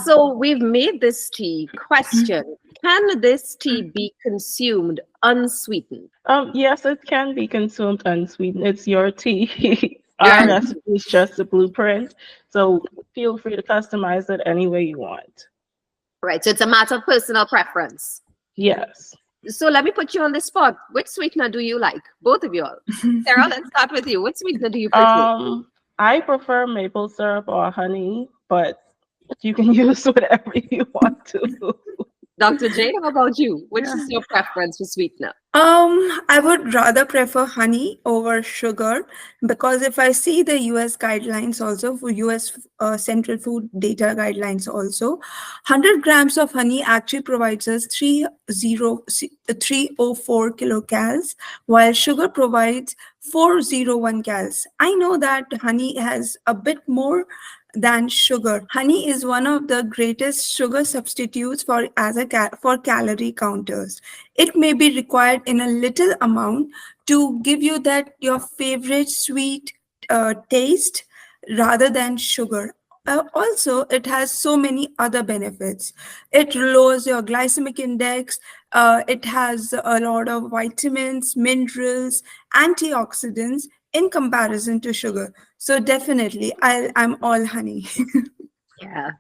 So we've made this tea. Question: can this tea be consumed unsweetened? Yes, it can be consumed unsweetened. It's your tea. Our Right. recipe is just a blueprint, so feel free to customize it any way you want. Right. So it's a matter of personal preference. Yes. So let me put you on the spot. Which sweetener do you like? Both of you all. Sarah, let's start with you. Which sweetener do you prefer? I prefer maple syrup or honey, but you can use whatever you want to. Dr. Jane, how about you? Which Yeah. is your preference for sweetener? I would rather prefer honey over sugar because if I see the US guidelines also for US Central Food Data guidelines also, 100 grams of honey actually provides us 304 kilocals, while sugar provides 401 cals. I know that honey has a bit more than sugar. Honey is one of the greatest sugar substitutes for for calorie counters. It may be required in a little amount to give you that your favorite sweet taste rather than sugar. Also, it has so many other benefits. It lowers your glycemic index. It has a lot of vitamins, minerals, antioxidants in comparison to sugar. So definitely, I'm all honey. Yeah.